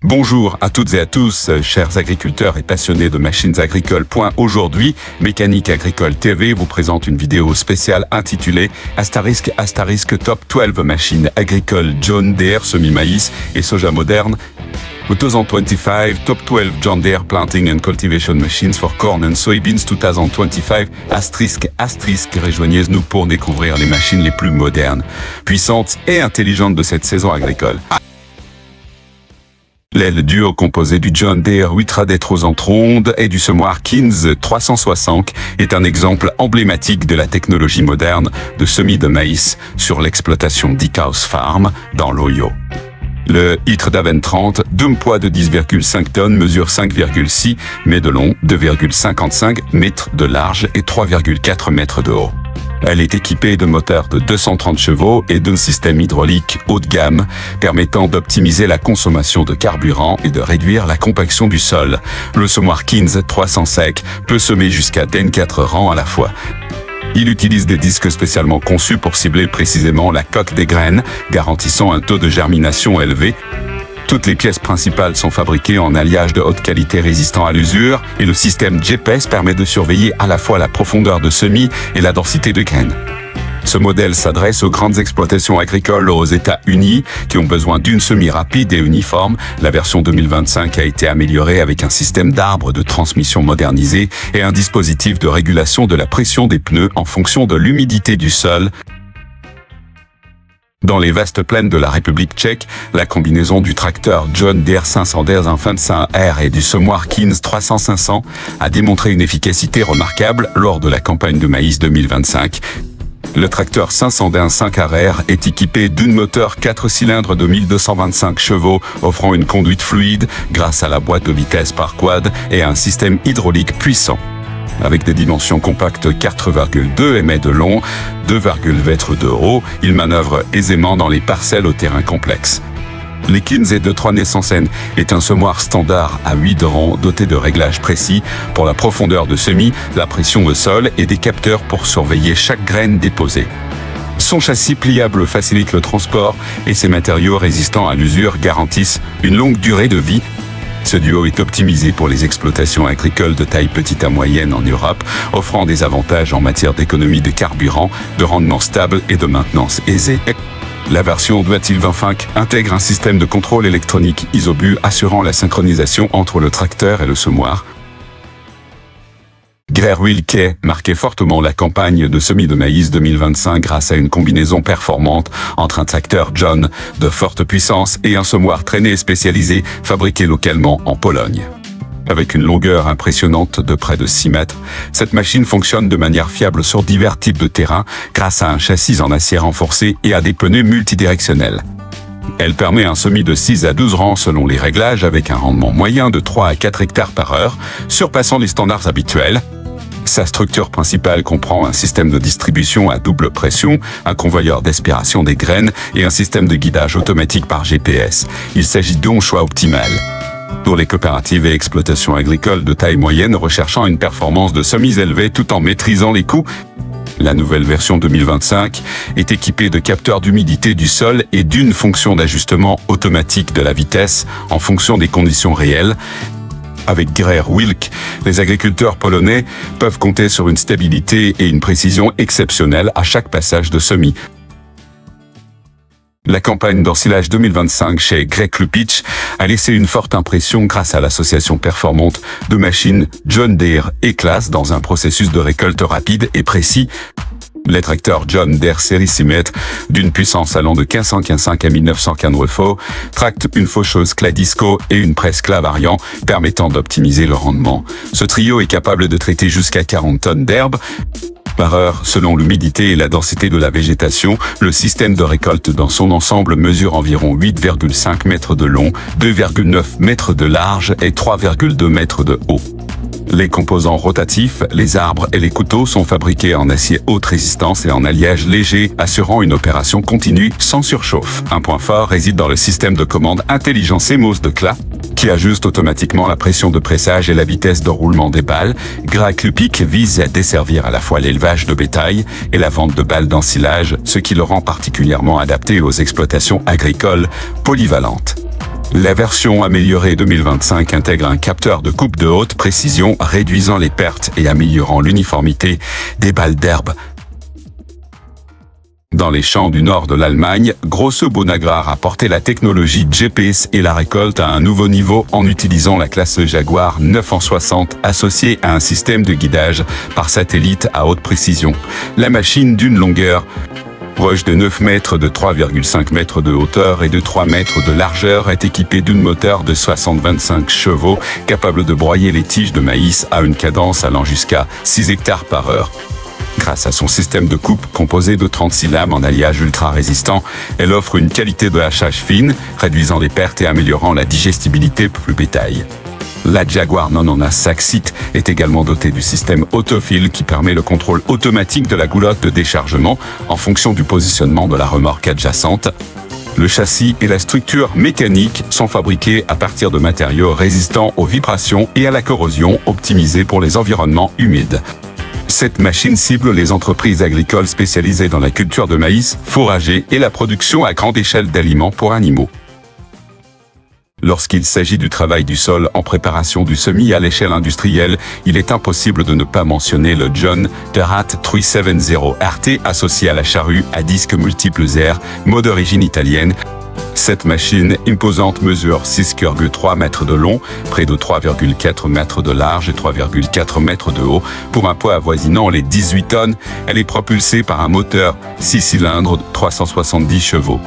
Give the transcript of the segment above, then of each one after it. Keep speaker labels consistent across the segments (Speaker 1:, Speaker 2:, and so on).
Speaker 1: Bonjour à toutes et à tous, chers agriculteurs et passionnés de machines agricoles. Aujourd'hui, Mécanique Agricole TV vous présente une vidéo spéciale intitulée Asterisk Top 12 machines agricoles John Deere semi-maïs et soja moderne. 2025 Top 12 John Deere Planting and Cultivation Machines for Corn and Soybeans 2025 rejoignez-nous pour découvrir les machines les plus modernes, puissantes et intelligentes de cette saison agricole. L'aile duo composé du John Deere 8 Radet Rosentronde et du semoir Kins 360 est un exemple emblématique de la technologie moderne de semis de maïs sur l'exploitation d'Icaos Farm dans l'Ohio. Le Hitre d'Aven 30, d'un poids de 10,5 tonnes, mesure 5,6 mètres de long, 2,55 mètres de large et 3,4 mètres de haut. Elle est équipée de moteurs de 230 chevaux et d'un système hydraulique haut de gamme permettant d'optimiser la consommation de carburant et de réduire la compaction du sol. Le semoir Kins 300 sec peut semer jusqu'à 4 rangs à la fois. Il utilise des disques spécialement conçus pour cibler précisément la coque des graines, garantissant un taux de germination élevé. Toutes les pièces principales sont fabriquées en alliage de haute qualité résistant à l'usure et le système GPS permet de surveiller à la fois la profondeur de semis et la densité de graines. Ce modèle s'adresse aux grandes exploitations agricoles aux États-Unis qui ont besoin d'une semis rapide et uniforme. La version 2025 a été améliorée avec un système d'arbres de transmission modernisé et un dispositif de régulation de la pression des pneus en fonction de l'humidité du sol. Dans les vastes plaines de la République tchèque, la combinaison du tracteur John Deere 500 R et du semoir Kins 300-500 a démontré une efficacité remarquable lors de la campagne de maïs 2025. Le tracteur 500 5R est équipé d'un moteur 4 cylindres de 1225 chevaux offrant une conduite fluide grâce à la boîte de vitesse par quad et à un système hydraulique puissant. Avec des dimensions compactes 4,2 m de long, 2,20 m de haut, il manœuvre aisément dans les parcelles au terrain complexe. Les Kins E23 Naissance N est un semoir standard à 8 rangs doté de réglages précis pour la profondeur de semis, la pression au sol et des capteurs pour surveiller chaque graine déposée. Son châssis pliable facilite le transport et ses matériaux résistants à l'usure garantissent une longue durée de vie. Ce duo est optimisé pour les exploitations agricoles de taille petite à moyenne en Europe, offrant des avantages en matière d'économie de carburant, de rendement stable et de maintenance aisée. La version 2025 intègre un système de contrôle électronique Isobu assurant la synchronisation entre le tracteur et le semoir. Greer Wilke marquait fortement la campagne de semis de maïs 2025 grâce à une combinaison performante entre un tracteur John de forte puissance et un semoir traîné spécialisé fabriqué localement en Pologne. Avec une longueur impressionnante de près de 6 mètres, cette machine fonctionne de manière fiable sur divers types de terrains grâce à un châssis en acier renforcé et à des pneus multidirectionnels. Elle permet un semis de 6 à 12 rangs selon les réglages avec un rendement moyen de 3 à 4 hectares par heure, surpassant les standards habituels. Sa structure principale comprend un système de distribution à double pression, un convoyeur d'aspiration des graines et un système de guidage automatique par GPS. Il s'agit d'un choix optimal pour les coopératives et exploitations agricoles de taille moyenne recherchant une performance de semis élevée tout en maîtrisant les coûts. La nouvelle version 2025 est équipée de capteurs d'humidité du sol et d'une fonction d'ajustement automatique de la vitesse en fonction des conditions réelles. Avec Greer Wilke, les agriculteurs polonais peuvent compter sur une stabilité et une précision exceptionnelles à chaque passage de semis. La campagne d'ensilage 2025 chez Greg Lupich a laissé une forte impression grâce à l'association performante de machines John Deere et Claas dans un processus de récolte rapide et précis. Les tracteurs John Deere série 6 mètres, d'une puissance allant de 1515 à 1915 chevaux, tractent une faucheuse Cladisco et une presse Clavariant permettant d'optimiser le rendement. Ce trio est capable de traiter jusqu'à 40 tonnes d'herbe par heure selon l'humidité et la densité de la végétation. Le système de récolte dans son ensemble mesure environ 8,5 mètres de long, 2,9 mètres de large et 3,2 mètres de haut. Les composants rotatifs, les arbres et les couteaux sont fabriqués en acier haute résistance et en alliage léger, assurant une opération continue sans surchauffe. Un point fort réside dans le système de commande intelligent CMOS de Claas, qui ajuste automatiquement la pression de pressage et la vitesse de roulement des balles. Greg Lupich vise à desservir à la fois l'élevage de bétail et la vente de balles d'ensilage, ce qui le rend particulièrement adapté aux exploitations agricoles polyvalentes. La version améliorée 2025 intègre un capteur de coupe de haute précision, réduisant les pertes et améliorant l'uniformité des balles d'herbe. Dans les champs du nord de l'Allemagne, Große Bonagrar a porté la technologie GPS et la récolte à un nouveau niveau en utilisant la classe Jaguar 960 associée à un système de guidage par satellite à haute précision. La machine d'une longueur proche de 9 mètres, de 3,5 mètres de hauteur et de 3 mètres de largeur est équipée d'un moteur de 60-25 chevaux capable de broyer les tiges de maïs à une cadence allant jusqu'à 6 hectares par heure. Grâce à son système de coupe composé de 36 lames en alliage ultra résistant, elle offre une qualité de hachage fine, réduisant les pertes et améliorant la digestibilité pour le bétail. La Jaguar 960 Saxit est également dotée du système autofil qui permet le contrôle automatique de la goulotte de déchargement en fonction du positionnement de la remorque adjacente. Le châssis et la structure mécanique sont fabriqués à partir de matériaux résistants aux vibrations et à la corrosion, optimisés pour les environnements humides. Cette machine cible les entreprises agricoles spécialisées dans la culture de maïs, fourrager et la production à grande échelle d'aliments pour animaux. Lorsqu'il s'agit du travail du sol en préparation du semis à l'échelle industrielle, il est impossible de ne pas mentionner le John Deere 370 RT associé à la charrue à disques multiples R, mot d'origine italienne. Cette machine imposante mesure 6,3 mètres de long, près de 3,4 mètres de large et 3,4 mètres de haut. Pour un poids avoisinant les 18 tonnes, elle est propulsée par un moteur 6 cylindres de 370 chevaux.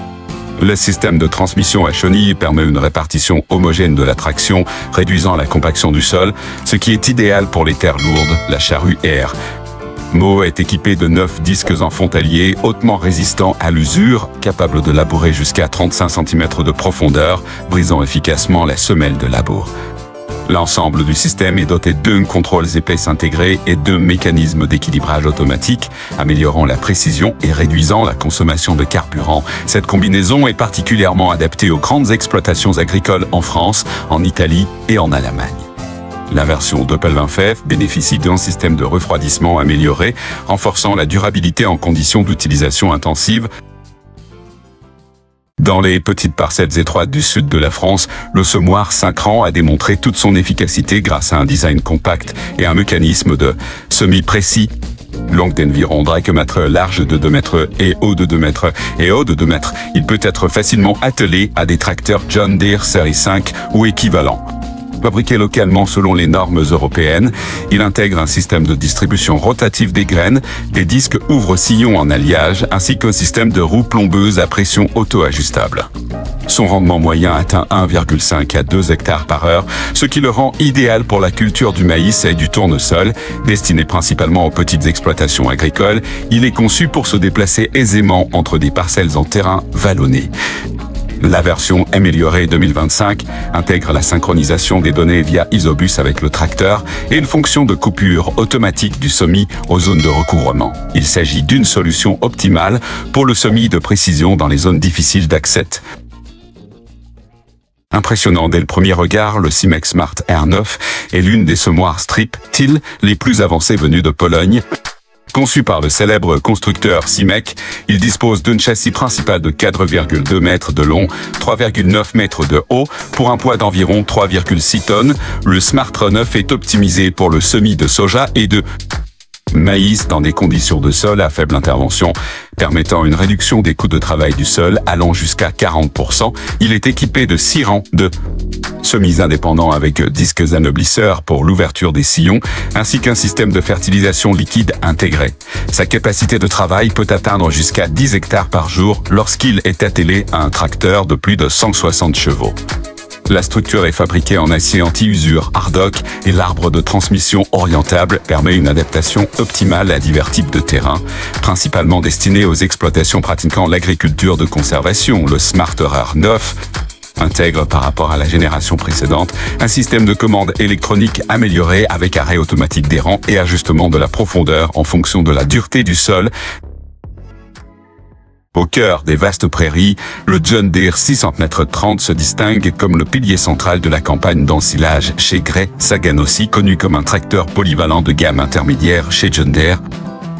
Speaker 1: Le système de transmission à chenilles permet une répartition homogène de la traction, réduisant la compaction du sol, ce qui est idéal pour les terres lourdes, la charrue R. Meaux est équipé de 9 disques en frontalier hautement résistants à l'usure, capables de labourer jusqu'à 35 cm de profondeur, brisant efficacement la semelle de labour. L'ensemble du système est doté de 2 contrôles épaisses intégrés et 2 mécanismes d'équilibrage automatique, améliorant la précision et réduisant la consommation de carburant. Cette combinaison est particulièrement adaptée aux grandes exploitations agricoles en France, en Italie et en Allemagne. La version Doppelwindpfeff bénéficie d'un système de refroidissement amélioré, renforçant la durabilité en conditions d'utilisation intensive. Dans les petites parcelles étroites du sud de la France, le semoir 5 rangs a démontré toute son efficacité grâce à un design compact et un mécanisme de semis précis. Longue d'environ 2 mètres, large de 2 mètres et haut de 2 mètres et haut de 2 mètres, il peut être facilement attelé à des tracteurs John Deere Série 5 ou équivalent. Fabriqué localement selon les normes européennes, il intègre un système de distribution rotative des graines, des disques ouvre-sillons en alliage, ainsi qu'un système de roues plombeuses à pression auto-ajustable. Son rendement moyen atteint 1,5 à 2 hectares par heure, ce qui le rend idéal pour la culture du maïs et du tournesol. Destiné principalement aux petites exploitations agricoles, il est conçu pour se déplacer aisément entre des parcelles en terrain vallonné. La version améliorée 2025 intègre la synchronisation des données via Isobus avec le tracteur et une fonction de coupure automatique du semis aux zones de recouvrement. Il s'agit d'une solution optimale pour le semis de précision dans les zones difficiles d'accès. Impressionnant dès le premier regard, le Simek Smart R9 est l'une des semoirs strip-till les plus avancées venues de Pologne. Conçu par le célèbre constructeur Simek, il dispose d'un châssis principal de 4,2 mètres de long, 3,9 mètres de haut, pour un poids d'environ 3,6 tonnes. Le Smart R9 est optimisé pour le semis de soja et de maïs dans des conditions de sol à faible intervention, permettant une réduction des coûts de travail du sol allant jusqu'à 40%. Il est équipé de 6 rangs de semis indépendants avec disques anoblisseurs pour l'ouverture des sillons, ainsi qu'un système de fertilisation liquide intégré. Sa capacité de travail peut atteindre jusqu'à 10 hectares par jour lorsqu'il est attelé à un tracteur de plus de 160 chevaux. La structure est fabriquée en acier anti-usure Hardock et l'arbre de transmission orientable permet une adaptation optimale à divers types de terrains, principalement destiné aux exploitations pratiquant l'agriculture de conservation. Le Smart R9 intègre par rapport à la génération précédente un système de commande électronique amélioré avec arrêt automatique des rangs et ajustement de la profondeur en fonction de la dureté du sol. Au cœur des vastes prairies, le John Deere 630 se distingue comme le pilier central de la campagne d'ensilage chez Gray Sagan, aussi connu comme un tracteur polyvalent de gamme intermédiaire chez John Deere.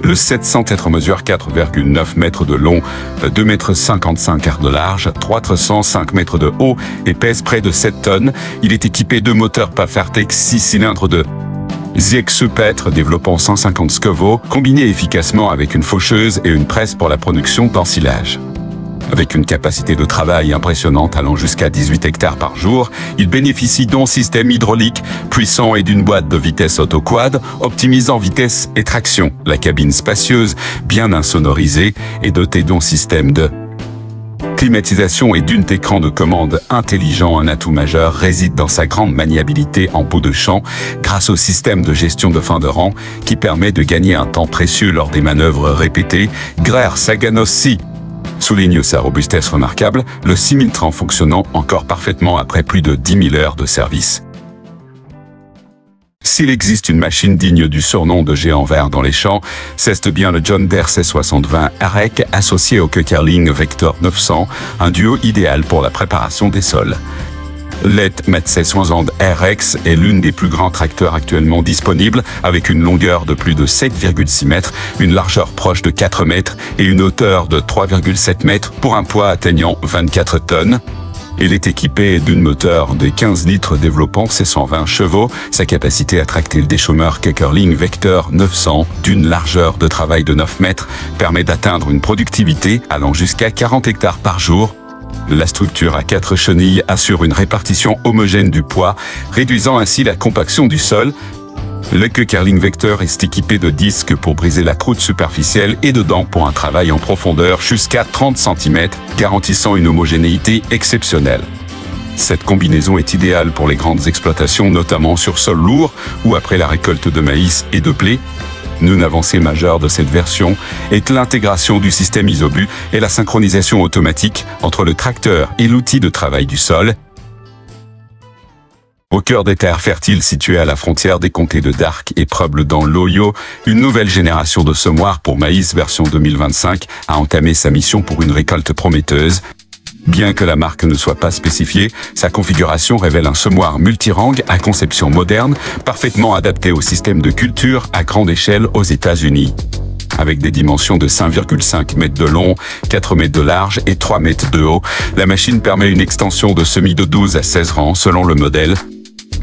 Speaker 1: Le 704 mesure 4,9 mètres de long, 2,55 mètres de large, 305 mètres de haut et pèse près de 7 tonnes. Il est équipé de moteurs Pafartec 6 cylindres de Ziexepêtre développant 150 chevaux, combinés efficacement avec une faucheuse et une presse pour la production d'ensilage. Avec une capacité de travail impressionnante allant jusqu'à 18 hectares par jour, il bénéficie d'un système hydraulique puissant et d'une boîte de vitesse auto-quad optimisant vitesse et traction. La cabine spacieuse, bien insonorisée, est dotée d'un système de climatisation et d'un écran de commande intelligent. Un atout majeur réside dans sa grande maniabilité en peau de champ grâce au système de gestion de fin de rang qui permet de gagner un temps précieux lors des manœuvres répétées. Greer Saganossi souligne sa robustesse remarquable, le 6030 fonctionnant encore parfaitement après plus de 10 000 heures de service. S'il existe une machine digne du surnom de géant vert dans les champs, c'est bien le John Deere C6020 REC associé au Köckerling Vector 900, un duo idéal pour la préparation des sols. Let C60 RX est l'une des plus grands tracteurs actuellement disponibles, avec une longueur de plus de 7,6 mètres, une largeur proche de 4 mètres et une hauteur de 3,7 mètres pour un poids atteignant 24 tonnes. Il est équipé d'un moteur de 15 litres développant ses 120 chevaux. Sa capacité à tracter le déchaumeur Köckerling Vector 900 d'une largeur de travail de 9 mètres permet d'atteindre une productivité allant jusqu'à 40 hectares par jour. La structure à 4 chenilles assure une répartition homogène du poids, réduisant ainsi la compaction du sol. Le Köckerling Vector est équipé de disques pour briser la croûte superficielle et de dents pour un travail en profondeur jusqu'à 30 cm, garantissant une homogénéité exceptionnelle. Cette combinaison est idéale pour les grandes exploitations, notamment sur sol lourd ou après la récolte de maïs et de blé. Une avancée majeure de cette version est l'intégration du système Isobu et la synchronisation automatique entre le tracteur et l'outil de travail du sol. Au cœur des terres fertiles situées à la frontière des comtés de Dark et Preble dans l'Ohio, une nouvelle génération de semoirs pour maïs version 2025 a entamé sa mission pour une récolte prometteuse. Bien que la marque ne soit pas spécifiée, sa configuration révèle un semoir multirang à conception moderne, parfaitement adapté au système de culture à grande échelle aux États-Unis. Avec des dimensions de 5,5 mètres de long, 4 mètres de large et 3 mètres de haut, la machine permet une extension de semis de 12 à 16 rangs selon le modèle.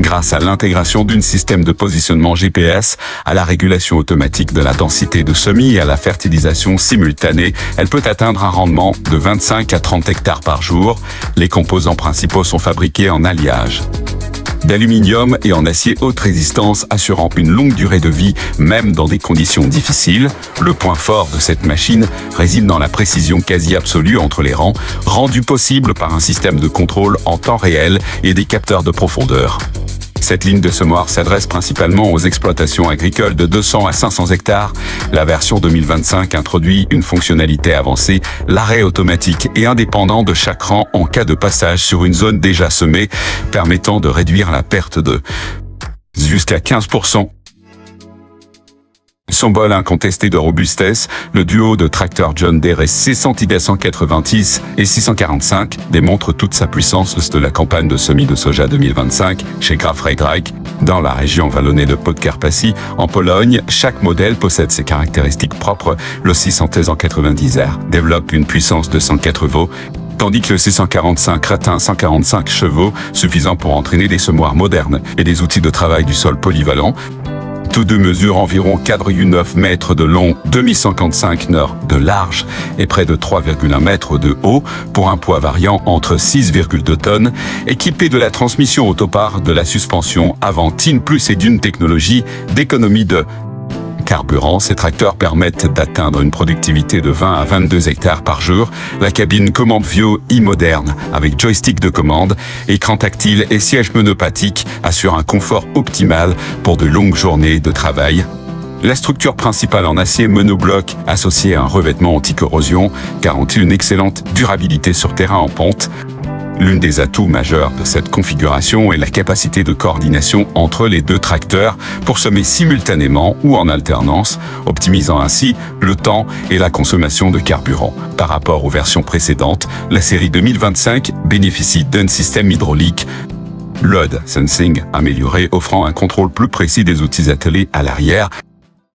Speaker 1: Grâce à l'intégration d'un système de positionnement GPS, à la régulation automatique de la densité de semis et à la fertilisation simultanée, elle peut atteindre un rendement de 25 à 30 hectares par jour. Les composants principaux sont fabriqués en alliage d'aluminium et en acier haute résistance, assurant une longue durée de vie, même dans des conditions difficiles. Le point fort de cette machine réside dans la précision quasi absolue entre les rangs, rendue possible par un système de contrôle en temps réel et des capteurs de profondeur. Cette ligne de semoir s'adresse principalement aux exploitations agricoles de 200 à 500 hectares. La version 2025 introduit une fonctionnalité avancée, l'arrêt automatique et indépendant de chaque rang en cas de passage sur une zone déjà semée, permettant de réduire la perte de jusqu'à 15%. Symbole incontesté de robustesse, le duo de tracteurs John Deere C110 190 et 645 démontre toute sa puissance de la campagne de semis de soja 2025 chez Graf Reidreich. Dans la région vallonnée de Podkarpacie, en Pologne, chaque modèle possède ses caractéristiques propres. Le 610 190R développe une puissance de 104 chevaux, tandis que le C145 atteint 145 chevaux, suffisant pour entraîner des semoirs modernes et des outils de travail du sol polyvalents. Tous deux mesurent environ 4,9 mètres de long, 2,55 mètres de large et près de 3,1 mètres de haut pour un poids variant entre 6,2 tonnes, équipés de la transmission autopare, de la suspension avant TIN Plus et d'une technologie d'économie de carburant. Ces tracteurs permettent d'atteindre une productivité de 20 à 22 hectares par jour. La cabine commande Vio moderne avec joystick de commande, écran tactile et siège monopathique assure un confort optimal pour de longues journées de travail. La structure principale en acier monobloc associée à un revêtement anti-corrosion garantit une excellente durabilité sur terrain en pente. L'une des atouts majeurs de cette configuration est la capacité de coordination entre les deux tracteurs pour semer simultanément ou en alternance, optimisant ainsi le temps et la consommation de carburant. Par rapport aux versions précédentes, la série 2025 bénéficie d'un système hydraulique Load Sensing amélioré, offrant un contrôle plus précis des outils attelés à l'arrière.